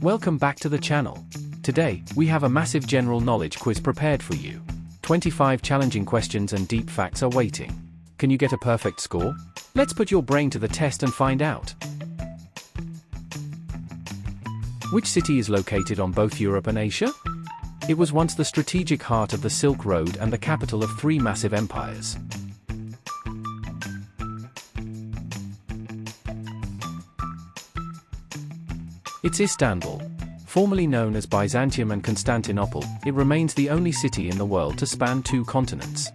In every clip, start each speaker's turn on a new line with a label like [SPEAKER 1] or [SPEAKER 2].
[SPEAKER 1] Welcome back to the channel. Today, we have a massive general knowledge quiz prepared for you. 25 challenging questions and deep facts are waiting. Can you get a perfect score? Let's put your brain to the test and find out. Which city is located on both Europe and Asia? It was once the strategic heart of the Silk Road and the capital of three massive empires. It's Istanbul. Formerly known as Byzantium and Constantinople, it remains the only city in the world to span two continents.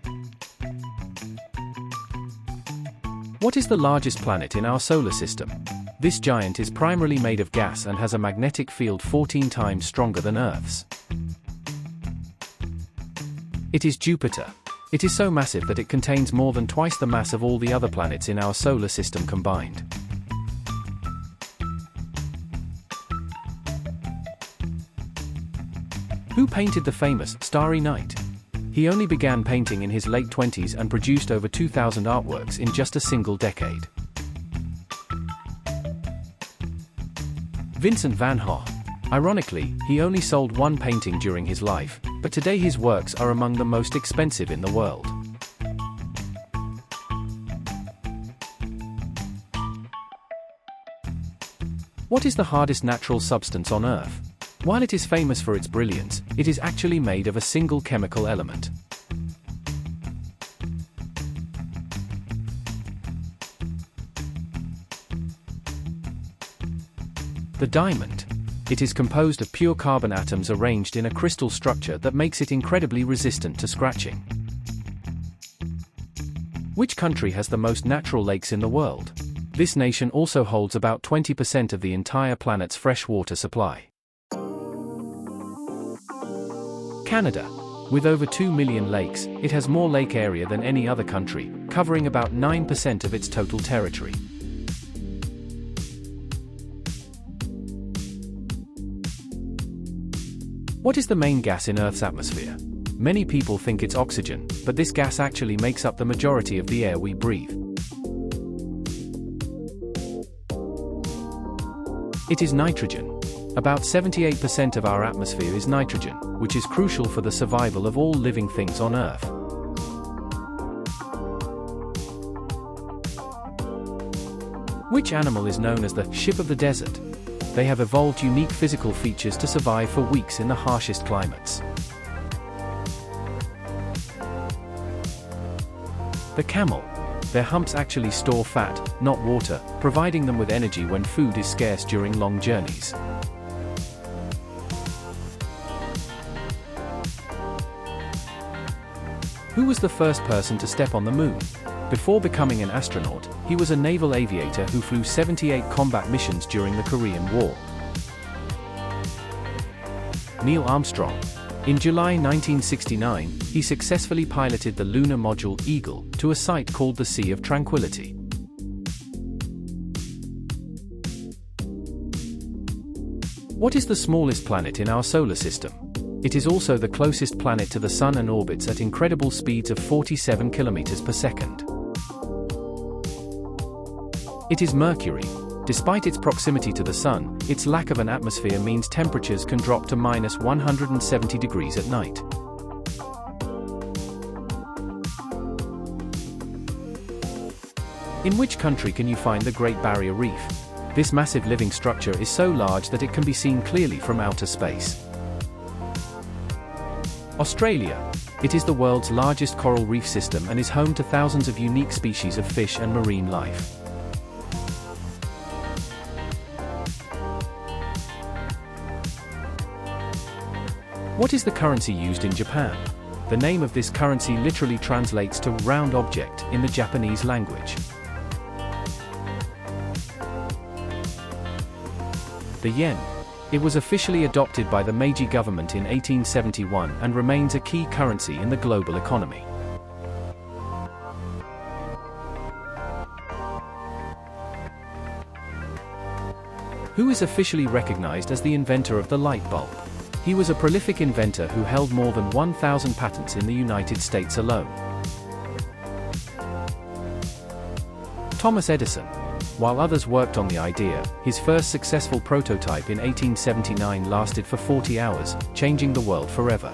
[SPEAKER 1] What is the largest planet in our solar system? This giant is primarily made of gas and has a magnetic field 14 times stronger than Earth's. It is Jupiter. It is so massive that it contains more than twice the mass of all the other planets in our solar system combined. Who painted the famous Starry Night? He only began painting in his late 20s and produced over 2,000 artworks in just a single decade. Vincent van Gogh. Ironically, he only sold one painting during his life, but today his works are among the most expensive in the world. What is the hardest natural substance on Earth? While it is famous for its brilliance, it is actually made of a single chemical element. The diamond. It is composed of pure carbon atoms arranged in a crystal structure that makes it incredibly resistant to scratching. Which country has the most natural lakes in the world? This nation also holds about 20% of the entire planet's freshwater supply. Canada. With over 2 million lakes, it has more lake area than any other country, covering about 9% of its total territory. What is the main gas in Earth's atmosphere? Many people think it's oxygen, but this gas actually makes up the majority of the air we breathe. It is nitrogen. About 78% of our atmosphere is nitrogen, which is crucial for the survival of all living things on Earth. Which animal is known as the ship of the desert? They have evolved unique physical features to survive for weeks in the harshest climates. The camel. Their humps actually store fat, not water, providing them with energy when food is scarce during long journeys. Who was the first person to step on the moon? Before becoming an astronaut, he was a naval aviator who flew 78 combat missions during the Korean War. Neil Armstrong. In July 1969, he successfully piloted the lunar module Eagle to a site called the Sea of Tranquility. What is the smallest planet in our solar system? It is also the closest planet to the Sun and orbits at incredible speeds of 47 kilometers per second. It is Mercury. Despite its proximity to the Sun, its lack of an atmosphere means temperatures can drop to minus 170 degrees at night. In which country can you find the Great Barrier Reef? This massive living structure is so large that it can be seen clearly from outer space. Australia. It is the world's largest coral reef system and is home to thousands of unique species of fish and marine life. What is the currency used in Japan? The name of this currency literally translates to round object in the Japanese language. The yen. It was officially adopted by the Meiji government in 1871 and remains a key currency in the global economy. Who is officially recognized as the inventor of the light bulb? He was a prolific inventor who held more than 1,000 patents in the United States alone. Thomas Edison. While others worked on the idea, his first successful prototype in 1879 lasted for 40 hours, changing the world forever.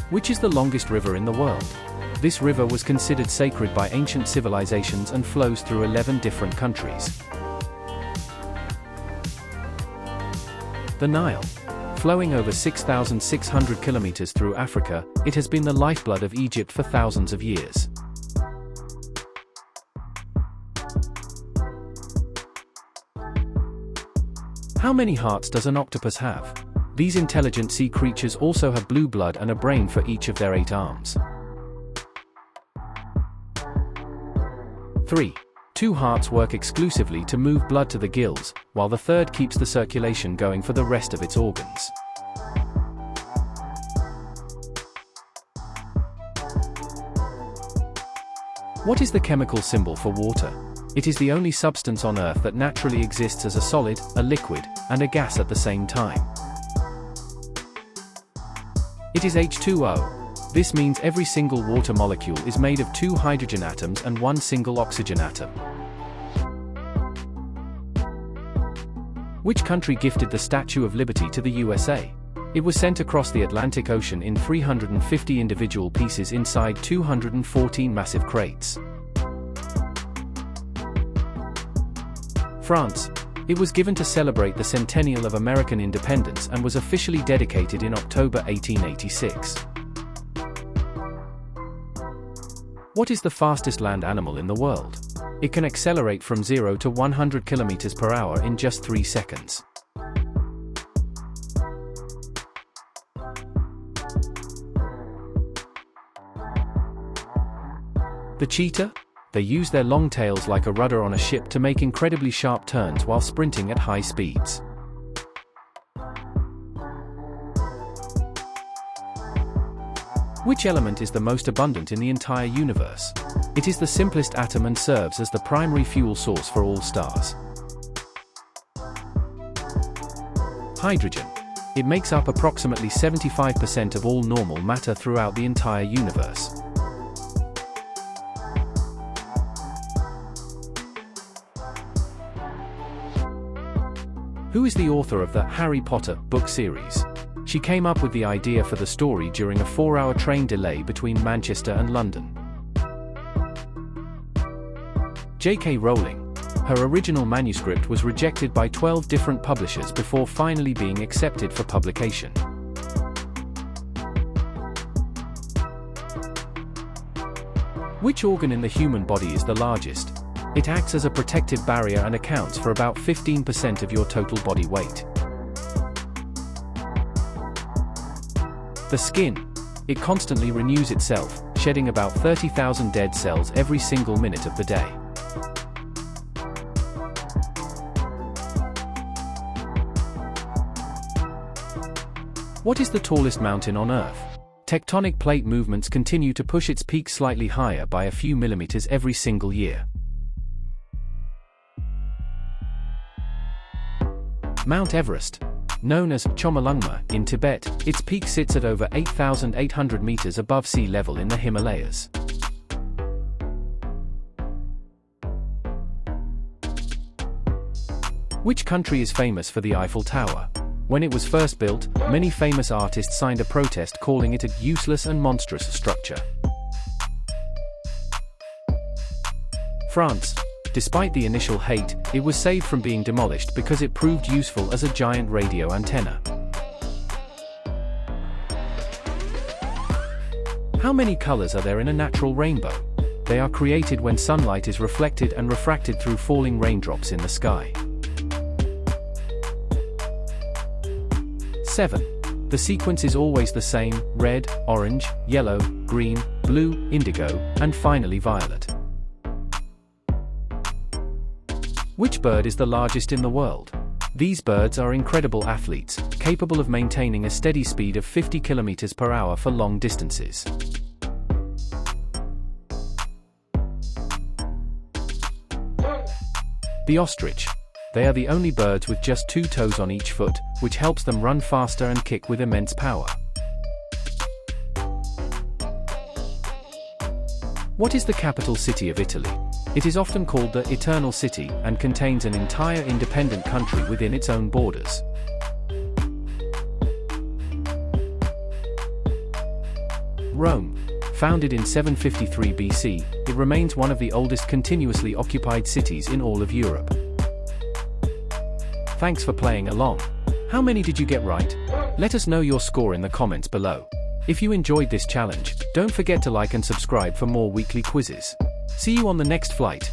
[SPEAKER 1] Which is the longest river in the world? This river was considered sacred by ancient civilizations and flows through 11 different countries. The Nile. Flowing over 6,600 kilometers through Africa, it has been the lifeblood of Egypt for thousands of years. How many hearts does an octopus have? These intelligent sea creatures also have blue blood and a brain for each of their 8 arms. 3. 2 hearts work exclusively to move blood to the gills, while the third keeps the circulation going for the rest of its organs. What is the chemical symbol for water? It is the only substance on Earth that naturally exists as a solid, a liquid, and a gas at the same time. It is H2O. This means every single water molecule is made of 2 hydrogen atoms and 1 single oxygen atom. Which country gifted the Statue of Liberty to the USA? It was sent across the Atlantic Ocean in 350 individual pieces inside 214 massive crates. France. It was given to celebrate the centennial of American independence and was officially dedicated in October 1886. What is the fastest land animal in the world? It can accelerate from 0 to 100 km per hour in just 3 seconds. The cheetah? They use their long tails like a rudder on a ship to make incredibly sharp turns while sprinting at high speeds. Which element is the most abundant in the entire universe? It is the simplest atom and serves as the primary fuel source for all stars. Hydrogen. It makes up approximately 75% of all normal matter throughout the entire universe. Who is the author of the Harry Potter book series? She came up with the idea for the story during a 4-hour train delay between Manchester and London. J.K. Rowling. Her original manuscript was rejected by 12 different publishers before finally being accepted for publication. Which organ in the human body is the largest? It acts as a protective barrier and accounts for about 15% of your total body weight. The skin. It constantly renews itself, shedding about 30,000 dead cells every single minute of the day. What is the tallest mountain on Earth? Tectonic plate movements continue to push its peak slightly higher by a few millimeters every single year. Mount Everest. Known as Chomolungma in Tibet, its peak sits at over 8,800 meters above sea level in the Himalayas. Which country is famous for the Eiffel Tower? When it was first built, many famous artists signed a protest calling it a useless and monstrous structure. France. Despite the initial hate, it was saved from being demolished because it proved useful as a giant radio antenna. How many colors are there in a natural rainbow? They are created when sunlight is reflected and refracted through falling raindrops in the sky. 7. The sequence is always the same: red, orange, yellow, green, blue, indigo, and finally violet. Which bird is the largest in the world? These birds are incredible athletes, capable of maintaining a steady speed of 50 km per hour for long distances. The ostrich. They are the only birds with just 2 toes on each foot, which helps them run faster and kick with immense power. What is the capital city of Italy? It is often called the Eternal City and contains an entire independent country within its own borders. Rome. Founded in 753 BC, it remains one of the oldest continuously occupied cities in all of Europe. Thanks for playing along. How many did you get right? Let us know your score in the comments below. If you enjoyed this challenge, don't forget to like and subscribe for more weekly quizzes. See you on the next flight.